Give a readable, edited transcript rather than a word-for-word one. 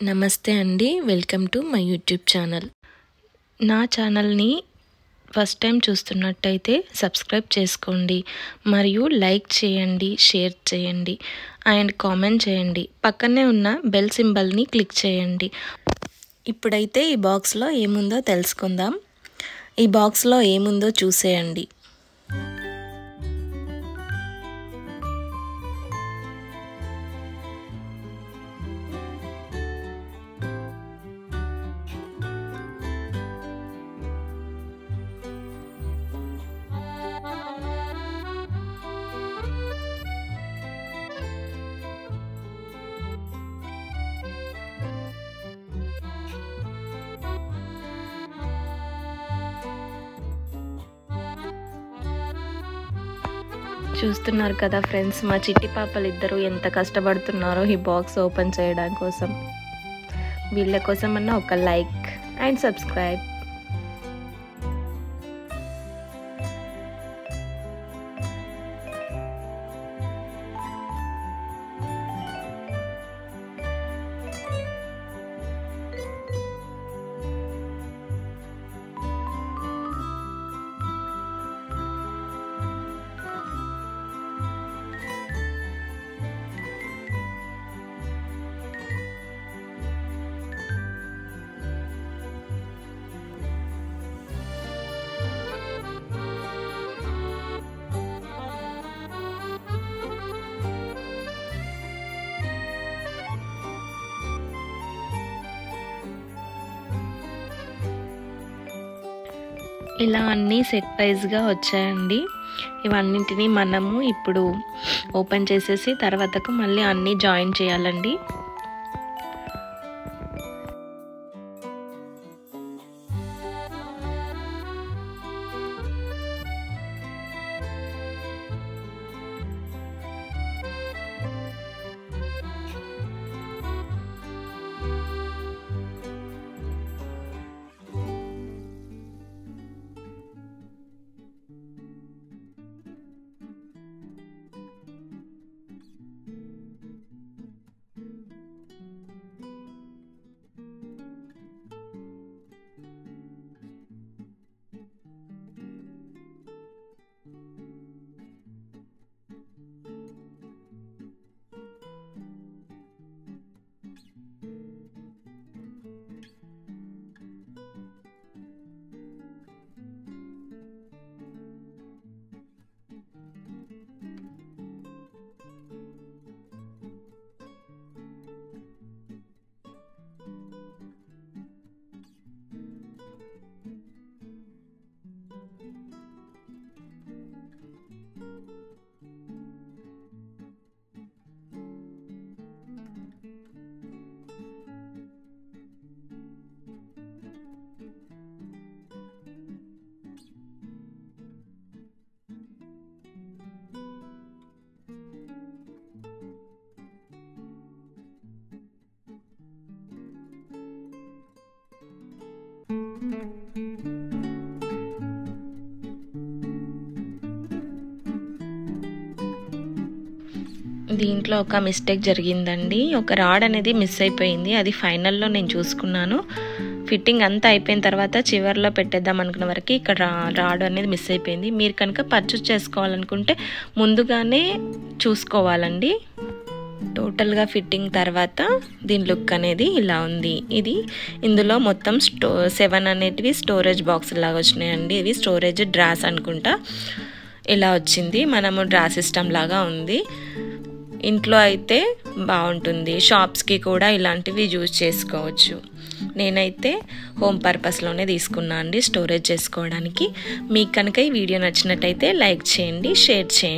నమస్తే అండి, welcome to my YouTube channel. నా ఛానల్ని ఫస్ట్ టైం చూస్తున్నట్టయితే సబ్స్క్రైబ్ చేసుకోండి మరియు లైక్ చేయండి, షేర్ చేయండి అండ్ కామెంట్ చేయండి. పక్కనే ఉన్న బెల్ సింబల్ని క్లిక్ చేయండి. ఇప్పుడైతే ఈ బాక్స్లో ఏముందో తెలుసుకుందాం. ఈ బాక్స్లో ఏముందో చూసేయండి. చూస్తున్నారు కదా ఫ్రెండ్స్, మా చిట్టి పాపలు ఇద్దరు ఎంత కష్టపడుతున్నారో ఈ బాక్స్ ఓపెన్ చేయడం కోసం. వీళ్ళ కోసం అన్న ఒక లైక్ అండ్ సబ్స్క్రైబ్. ఇలా అన్నీ సెట్ వైజ్గా వచ్చాయండి. ఇవన్నింటినీ మనము ఇప్పుడు ఓపెన్ చేసేసి తర్వాతకు మళ్ళీ అన్నీ జాయిన్ చేయాలండి. దీంట్లో ఒక మిస్టేక్ జరిగిందండి. ఒక రాడ్ అనేది మిస్ అయిపోయింది. అది ఫైనల్లో నేను చూసుకున్నాను. ఫిట్టింగ్ అంతా అయిపోయిన తర్వాత చివర్లో పెట్టేద్దాం అనుకున్న వరకు ఇక్కడ రాడ్ అనేది మిస్ అయిపోయింది. మీరు కనుక పర్చేస్ చేసుకోవాలనుకుంటే ముందుగానే చూసుకోవాలండి. టోటల్గా ఫిట్టింగ్ తర్వాత దీని లుక్ అనేది ఇలా ఉంది. ఇందులో మొత్తం 7 అనేటివి స్టోరేజ్ బాక్స్ లాగా వచ్చినాయండి. ఇవి స్టోరేజ్ డ్రాస్ అనుకుంటా. ఇలా వచ్చింది. మనము డ్రా సిస్టమ్ లాగా ఉంది. ఇంట్లో అయితే బాగుంటుంది. షాప్స్కి కూడా ఇలాంటివి యూజ్ చేసుకోవచ్చు. నేనైతే హోమ్ పర్పస్లోనే తీసుకున్నాను అండి, స్టోరేజ్ చేసుకోవడానికి. మీకు కనుక ఈ వీడియో నచ్చినట్టయితే లైక్ చేయండి, షేర్ చేయండి.